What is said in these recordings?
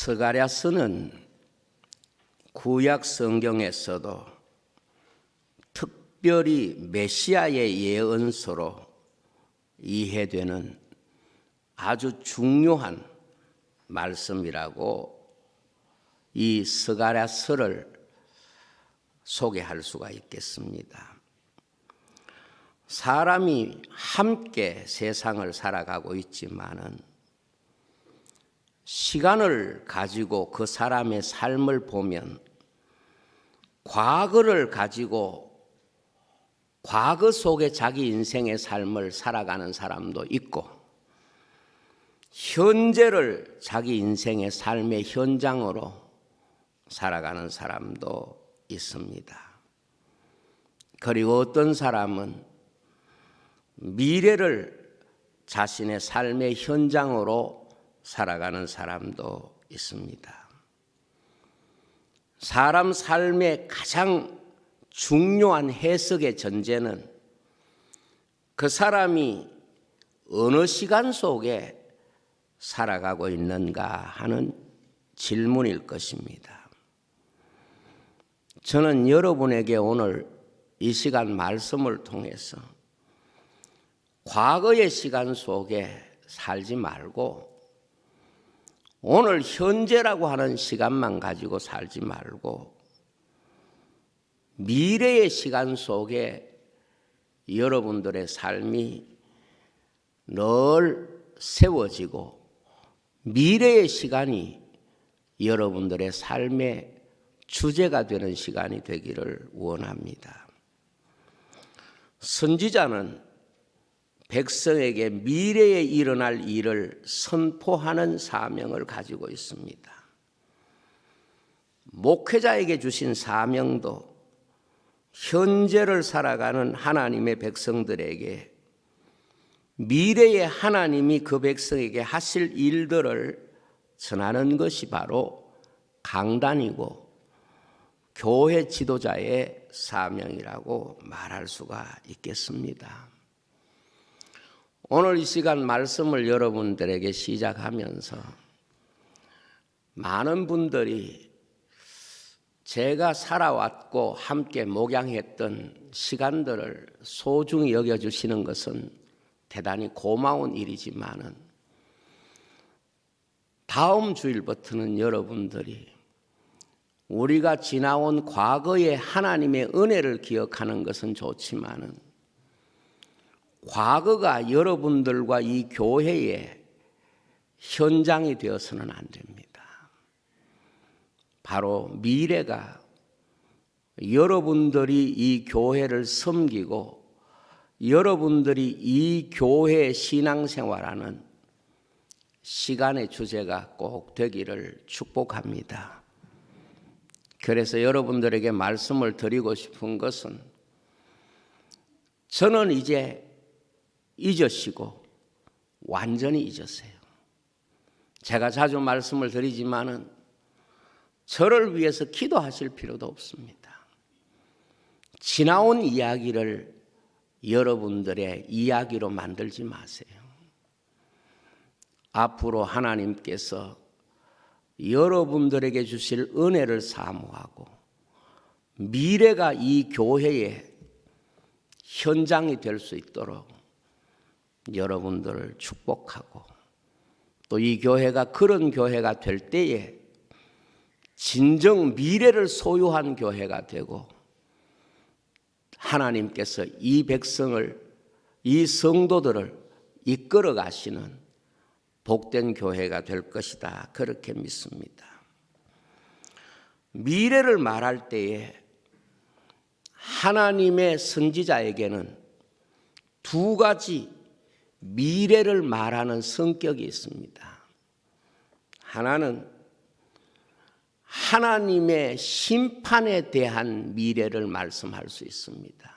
스가랴서는 구약 성경에서도 특별히 메시아의 예언서로 이해되는 아주 중요한 말씀이라고 이 스가랴서를 소개할 수가 있겠습니다. 사람이 함께 세상을 살아가고 있지만은 시간을 가지고 그 사람의 삶을 보면 과거를 가지고 과거 속에 자기 인생의 삶을 살아가는 사람도 있고 현재를 자기 인생의 삶의 현장으로 살아가는 사람도 있습니다. 그리고 어떤 사람은 미래를 자신의 삶의 현장으로 살아가는 사람도 있습니다. 사람 삶의 가장 중요한 해석의 전제는 그 사람이 어느 시간 속에 살아가고 있는가 하는 질문일 것입니다. 저는 여러분에게 오늘 이 시간 말씀을 통해서 과거의 시간 속에 살지 말고 오늘 현재라고 하는 시간만 가지고 살지 말고 미래의 시간 속에 여러분들의 삶이 늘 세워지고 미래의 시간이 여러분들의 삶의 주제가 되는 시간이 되기를 원합니다. 선지자는 백성에게 미래에 일어날 일을 선포하는 사명을 가지고 있습니다. 목회자에게 주신 사명도 현재를 살아가는 하나님의 백성들에게 미래의 하나님이 그 백성에게 하실 일들을 전하는 것이 바로 강단이고 교회 지도자의 사명이라고 말할 수가 있겠습니다. 오늘 이 시간 말씀을 여러분들에게 시작하면서 많은 분들이 제가 살아왔고 함께 목양했던 시간들을 소중히 여겨주시는 것은 대단히 고마운 일이지만은 다음 주일부터는 여러분들이 우리가 지나온 과거의 하나님의 은혜를 기억하는 것은 좋지만은 과거가 여러분들과 이 교회의 현장이 되어서는 안 됩니다. 바로 미래가 여러분들이 이 교회를 섬기고 여러분들이 이 교회의 신앙생활하는 시간의 주제가 꼭 되기를 축복합니다. 그래서 여러분들에게 말씀을 드리고 싶은 것은 저는 이제 잊으시고 완전히 잊으세요. 제가 자주 말씀을 드리지만은 저를 위해서 기도하실 필요도 없습니다. 지나온 이야기를 여러분들의 이야기로 만들지 마세요. 앞으로 하나님께서 여러분들에게 주실 은혜를 사모하고 미래가 이 교회의 현장이 될 수 있도록 여러분들을 축복하고 또 이 교회가 그런 교회가 될 때에 진정 미래를 소유한 교회가 되고 하나님께서 이 백성을 이 성도들을 이끌어 가시는 복된 교회가 될 것이다. 그렇게 믿습니다. 미래를 말할 때에 하나님의 선지자에게는 두 가지 미래를 말하는 성격이 있습니다. 하나는 하나님의 심판에 대한 미래를 말씀할 수 있습니다.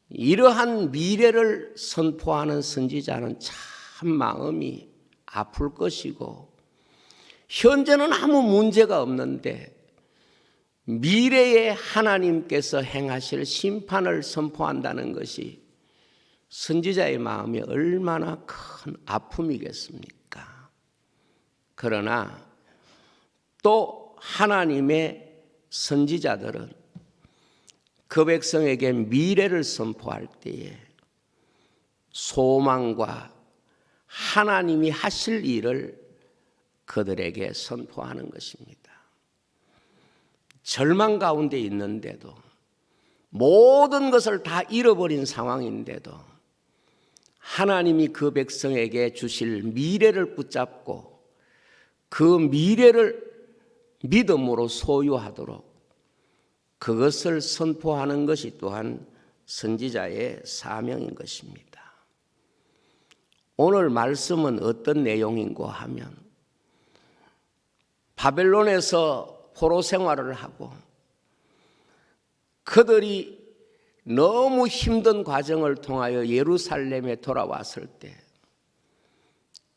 이러한 미래를 선포하는 선지자는 참 마음이 아플 것이고 현재는 아무 문제가 없는데 미래에 하나님께서 행하실 심판을 선포한다는 것이 선지자의 마음이 얼마나 큰 아픔이겠습니까? 그러나 또 하나님의 선지자들은 그 백성에게 미래를 선포할 때에 소망과 하나님이 하실 일을 그들에게 선포하는 것입니다. 절망 가운데 있는데도, 모든 것을 다 잃어버린 상황인데도 하나님이 그 백성에게 주실 미래를 붙잡고 그 미래를 믿음으로 소유하도록 그것을 선포하는 것이 또한 선지자의 사명인 것입니다. 오늘 말씀은 어떤 내용인고 하면, 바벨론에서 포로 생활을 하고 그들이 너무 힘든 과정을 통하여 예루살렘에 돌아왔을 때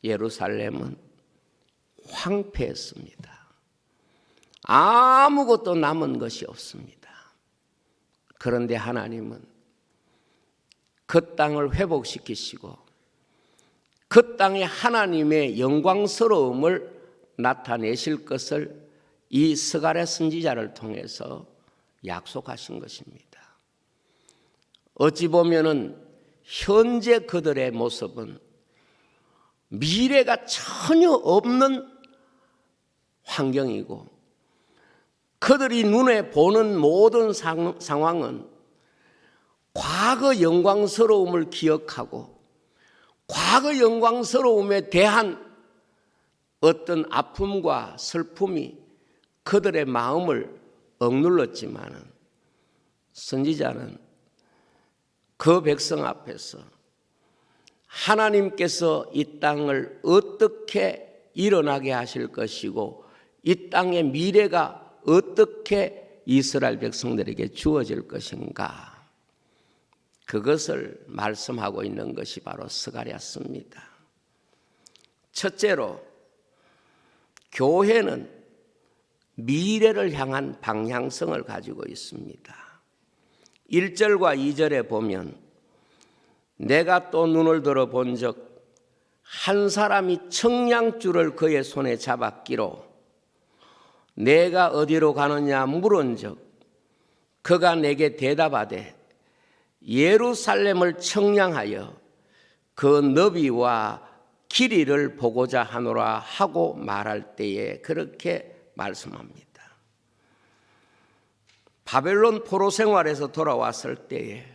예루살렘은 황폐했습니다. 아무것도 남은 것이 없습니다. 그런데 하나님은 그 땅을 회복시키시고 그 땅에 하나님의 영광스러움을 나타내실 것을 이 스가랴 선지자를 통해서 약속하신 것입니다. 어찌 보면은 현재 그들의 모습은 미래가 전혀 없는 환경이고, 그들이 눈에 보는 모든 상황은 과거 영광스러움을 기억하고 과거 영광스러움에 대한 어떤 아픔과 슬픔이 그들의 마음을 억눌렀지만은, 선지자는 그 백성 앞에서 하나님께서 이 땅을 어떻게 일어나게 하실 것이고 이 땅의 미래가 어떻게 이스라엘 백성들에게 주어질 것인가, 그것을 말씀하고 있는 것이 바로 스가랴서입니다. 첫째로, 교회는 미래를 향한 방향성을 가지고 있습니다. 1절과 2절에 보면, 내가 또 눈을 들어 본 적 한 사람이 청량줄을 그의 손에 잡았기로 내가 어디로 가느냐 물은 적 그가 내게 대답하되 예루살렘을 청량하여 그 너비와 길이를 보고자 하노라 하고 말할 때에 그렇게 말씀합니다. 바벨론 포로 생활에서 돌아왔을 때에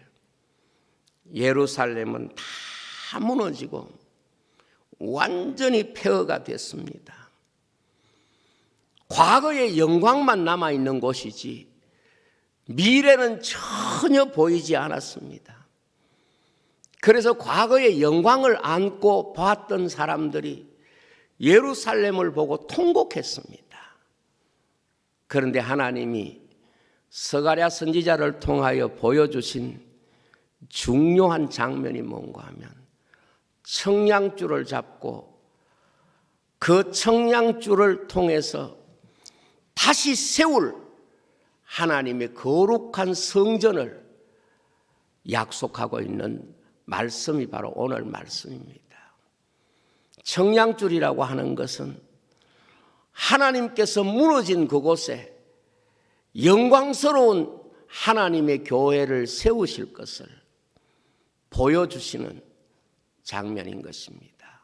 예루살렘은 다 무너지고 완전히 폐허가 됐습니다. 과거의 영광만 남아있는 곳이지 미래는 전혀 보이지 않았습니다. 그래서 과거의 영광을 안고 봤던 사람들이 예루살렘을 보고 통곡했습니다. 그런데 하나님이 스가랴 선지자를 통하여 보여주신 중요한 장면이 뭔가 하면, 청량줄을 잡고 그 청량줄을 통해서 다시 세울 하나님의 거룩한 성전을 약속하고 있는 말씀이 바로 오늘 말씀입니다. 청량줄이라고 하는 것은 하나님께서 무너진 그곳에 영광스러운 하나님의 교회를 세우실 것을 보여주시는 장면인 것입니다.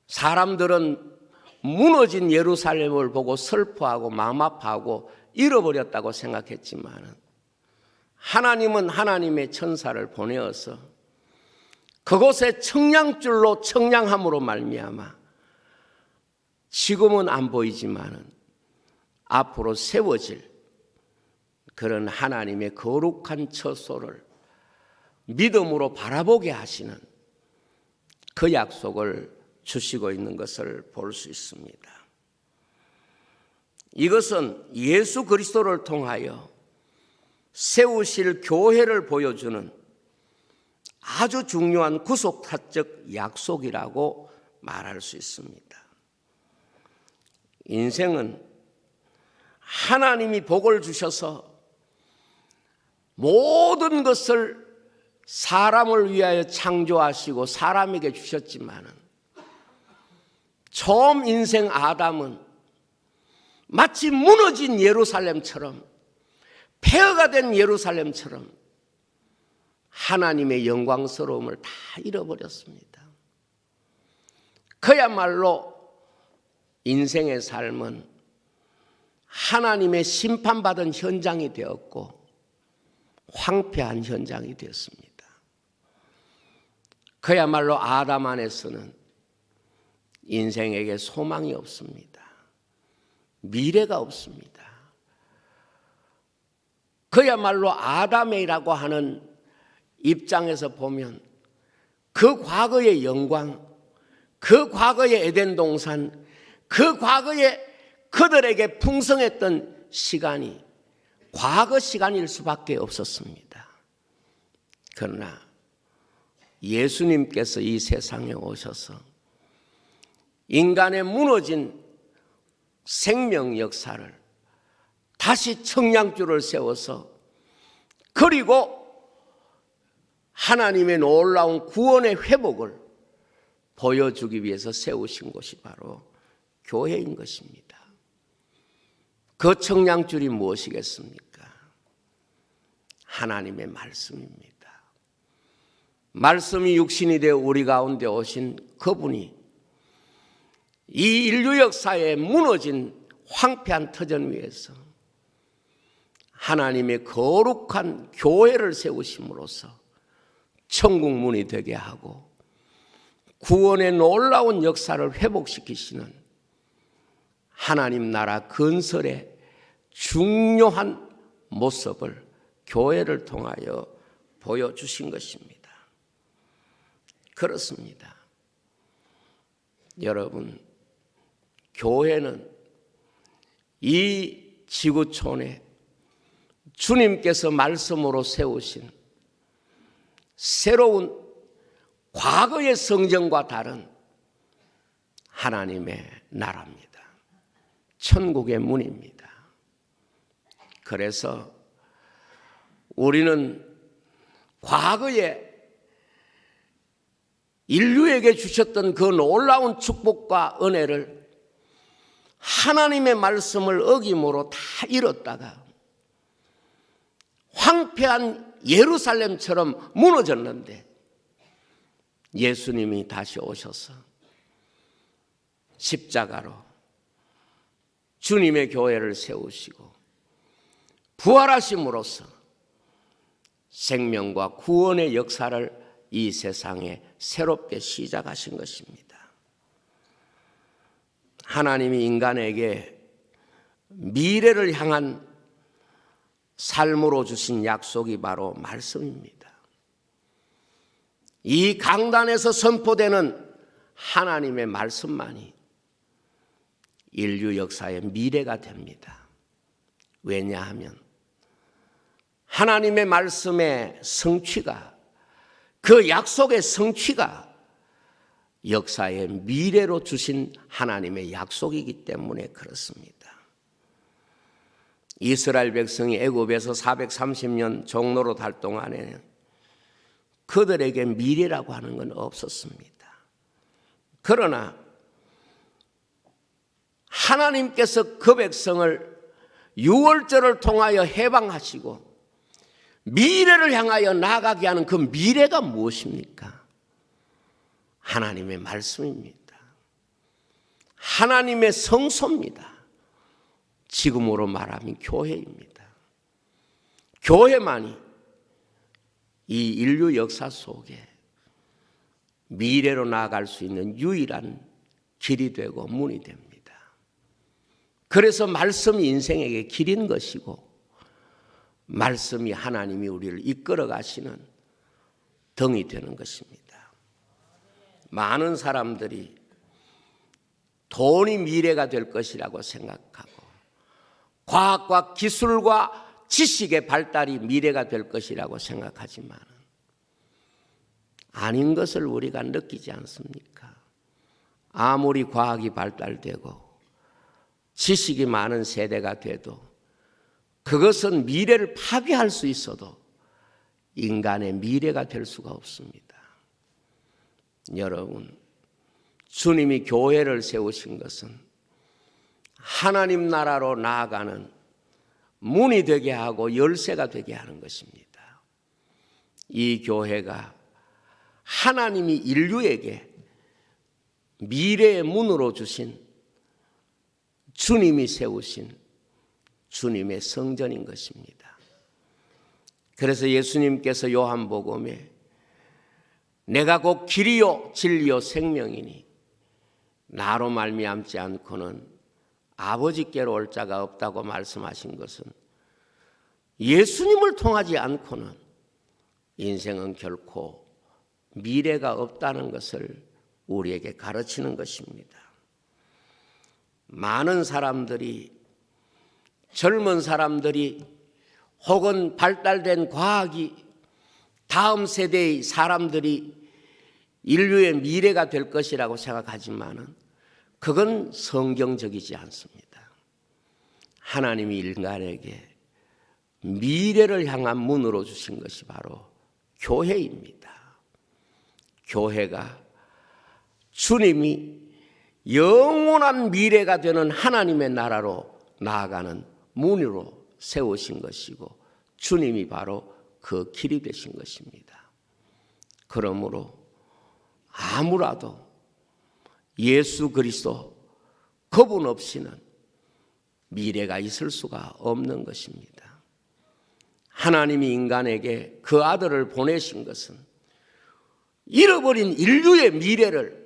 사람들은 무너진 예루살렘을 보고 슬퍼하고 마음 아파하고 잃어버렸다고 생각했지만, 하나님은 하나님의 천사를 보내어서 그곳에 청량줄로 청량함으로 말미암아 지금은 안 보이지만 앞으로 세워질 그런 하나님의 거룩한 처소를 믿음으로 바라보게 하시는 그 약속을 주시고 있는 것을 볼 수 있습니다. 이것은 예수 그리스도를 통하여 세우실 교회를 보여주는 아주 중요한 구속사적 약속이라고 말할 수 있습니다. 인생은 하나님이 복을 주셔서 모든 것을 사람을 위하여 창조하시고 사람에게 주셨지만, 처음 인생 아담은 마치 무너진 예루살렘처럼, 폐허가 된 예루살렘처럼 하나님의 영광스러움을 다 잃어버렸습니다. 그야말로 인생의 삶은 하나님의 심판받은 현장이 되었고 황폐한 현장이 되었습니다. 그야말로 아담 안에서는 인생에게 소망이 없습니다. 미래가 없습니다. 그야말로 아담이라고 하는 입장에서 보면 그 과거의 영광, 그 과거의 에덴 동산, 그 과거에 그들에게 풍성했던 시간이 과거 시간일 수밖에 없었습니다. 그러나 예수님께서 이 세상에 오셔서 인간의 무너진 생명 역사를 다시 청량줄을 세워서, 그리고 하나님의 놀라운 구원의 회복을 보여주기 위해서 세우신 것이 바로 교회인 것입니다. 그 청량줄이 무엇이겠습니까? 하나님의 말씀입니다. 말씀이 육신이 되어 우리 가운데 오신 그분이 이 인류 역사의 무너진 황폐한 터전 위에서 하나님의 거룩한 교회를 세우심으로써 천국 문이 되게 하고 구원의 놀라운 역사를 회복시키시는 하나님 나라 건설의 중요한 모습을 교회를 통하여 보여주신 것입니다. 그렇습니다. 여러분, 교회는 이 지구촌에 주님께서 말씀으로 세우신 새로운 과거의 성전과 다른 하나님의 나라입니다. 천국의 문입니다. 그래서 우리는 과거에 인류에게 주셨던 그 놀라운 축복과 은혜를 하나님의 말씀을 어김으로 다 잃었다가 황폐한 예루살렘처럼 무너졌는데 예수님이 다시 오셔서 십자가로 주님의 교회를 세우시고 부활하심으로써 생명과 구원의 역사를 이 세상에 새롭게 시작하신 것입니다. 하나님이 인간에게 미래를 향한 삶으로 주신 약속이 바로 말씀입니다. 이 강단에서 선포되는 하나님의 말씀만이 인류 역사의 미래가 됩니다. 왜냐하면 하나님의 말씀의 성취가, 그 약속의 성취가 역사의 미래로 주신 하나님의 약속이기 때문에 그렇습니다. 이스라엘 백성이 애굽에서 430년 종로로 달 동안에는 그들에게 미래라고 하는 건 없었습니다. 그러나 하나님께서 그 백성을 유월절을 통하여 해방하시고 미래를 향하여 나아가게 하는 그 미래가 무엇입니까? 하나님의 말씀입니다. 하나님의 성소입니다. 지금으로 말하면 교회입니다. 교회만이 이 인류 역사 속에 미래로 나아갈 수 있는 유일한 길이 되고 문이 됩니다. 그래서 말씀이 인생에게 길인 것이고 말씀이 하나님이 우리를 이끌어 가시는 등이 되는 것입니다. 많은 사람들이 돈이 미래가 될 것이라고 생각하고 과학과 기술과 지식의 발달이 미래가 될 것이라고 생각하지만 아닌 것을 우리가 느끼지 않습니까? 아무리 과학이 발달되고 지식이 많은 세대가 돼도 그것은 미래를 파괴할 수 있어도 인간의 미래가 될 수가 없습니다. 여러분, 주님이 교회를 세우신 것은 하나님 나라로 나아가는 문이 되게 하고 열쇠가 되게 하는 것입니다. 이 교회가 하나님이 인류에게 미래의 문으로 주신 주님이 세우신 주님의 성전인 것입니다. 그래서 예수님께서 요한복음에 내가 곧 길이요 진리요 생명이니 나로 말미암지 않고는 아버지께로 올 자가 없다고 말씀하신 것은 예수님을 통하지 않고는 인생은 결코 미래가 없다는 것을 우리에게 가르치는 것입니다. 많은 사람들이, 젊은 사람들이 혹은 발달된 과학이 다음 세대의 사람들이 인류의 미래가 될 것이라고 생각하지만은 그건 성경적이지 않습니다. 하나님이 인간에게 미래를 향한 문으로 주신 것이 바로 교회입니다. 교회가 주님이 영원한 미래가 되는 하나님의 나라로 나아가는 문으로 세우신 것이고 주님이 바로 그 길이 되신 것입니다. 그러므로 아무라도 예수 그리스도 그분 없이는 미래가 있을 수가 없는 것입니다. 하나님이 인간에게 그 아들을 보내신 것은 잃어버린 인류의 미래를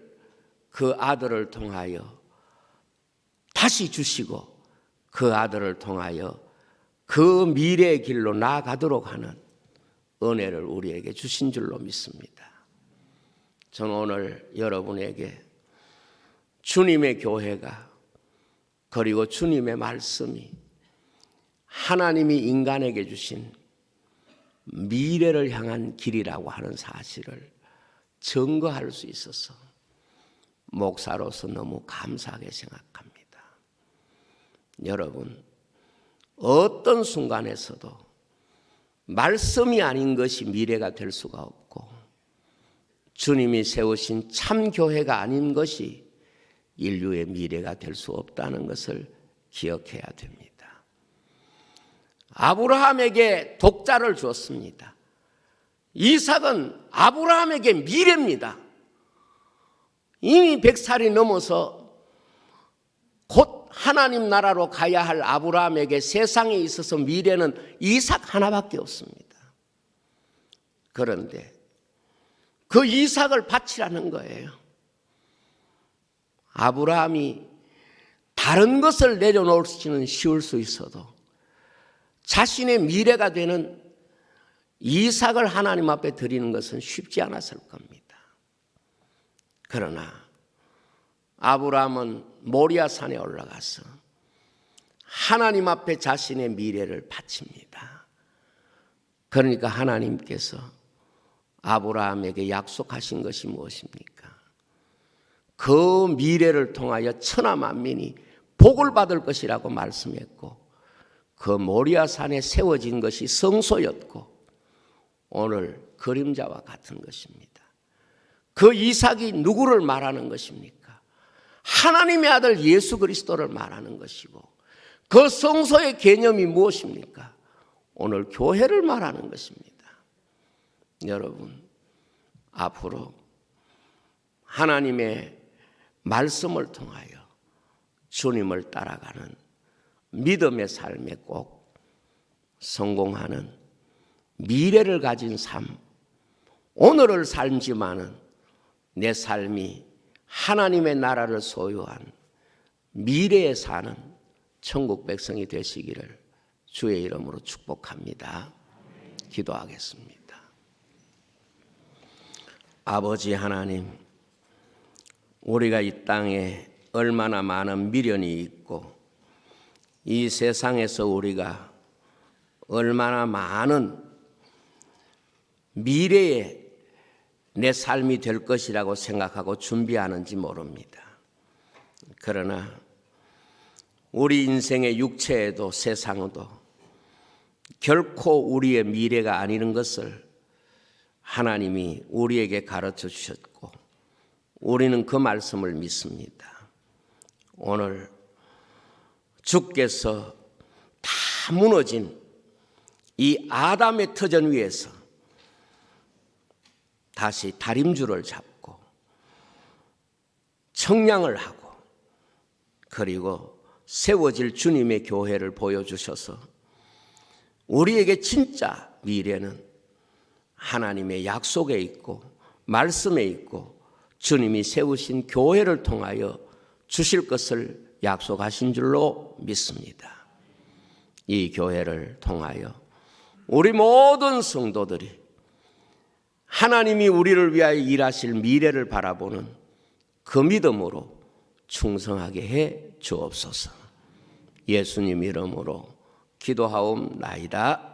그 아들을 통하여 다시 주시고 그 아들을 통하여 그 미래의 길로 나아가도록 하는 은혜를 우리에게 주신 줄로 믿습니다. 저는 오늘 여러분에게 주님의 교회가 그리고 주님의 말씀이 하나님이 인간에게 주신 미래를 향한 길이라고 하는 사실을 증거할 수 있어서 목사로서 너무 감사하게 생각합니다. 여러분, 어떤 순간에서도 말씀이 아닌 것이 미래가 될 수가 없고 주님이 세우신 참 교회가 아닌 것이 인류의 미래가 될 수 없다는 것을 기억해야 됩니다. 아브라함에게 독자를 주었습니다. 이삭은 아브라함에게 미래입니다. 이미 100살이 넘어서 곧 하나님 나라로 가야 할 아브라함에게 세상에 있어서 미래는 이삭 하나밖에 없습니다. 그런데 그 이삭을 바치라는 거예요. 아브라함이 다른 것을 내려놓을지는 쉬울 수 있어도 자신의 미래가 되는 이삭을 하나님 앞에 드리는 것은 쉽지 않았을 겁니다. 그러나 아브라함은 모리아 산에 올라가서 하나님 앞에 자신의 미래를 바칩니다. 그러니까 하나님께서 아브라함에게 약속하신 것이 무엇입니까? 그 미래를 통하여 천하 만민이 복을 받을 것이라고 말씀했고 그 모리아 산에 세워진 것이 성소였고 오늘 그림자와 같은 것입니다. 그 이삭이 누구를 말하는 것입니까? 하나님의 아들 예수 그리스도를 말하는 것이고 그 성소의 개념이 무엇입니까? 오늘 교회를 말하는 것입니다. 여러분, 앞으로 하나님의 말씀을 통하여 주님을 따라가는 믿음의 삶에 꼭 성공하는 미래를 가진 삶, 오늘을 살지만은 내 삶이 하나님의 나라를 소유한 미래에 사는 천국 백성이 되시기를 주의 이름으로 축복합니다. 기도하겠습니다. 아버지 하나님, 우리가 이 땅에 얼마나 많은 미련이 있고 이 세상에서 우리가 얼마나 많은 미래에 내 삶이 될 것이라고 생각하고 준비하는지 모릅니다. 그러나 우리 인생의 육체에도 세상에도 결코 우리의 미래가 아니는 것을 하나님이 우리에게 가르쳐 주셨고 우리는 그 말씀을 믿습니다. 오늘 주께서 다 무너진 이 아담의 터전 위에서 다시 다림줄을 잡고 청량을 하고 그리고 세워질 주님의 교회를 보여주셔서 우리에게 진짜 미래는 하나님의 약속에 있고 말씀에 있고 주님이 세우신 교회를 통하여 주실 것을 약속하신 줄로 믿습니다. 이 교회를 통하여 우리 모든 성도들이 하나님이 우리를 위하여 일하실 미래를 바라보는 그 믿음으로 충성하게 해 주옵소서. 예수님 이름으로 기도하옵나이다.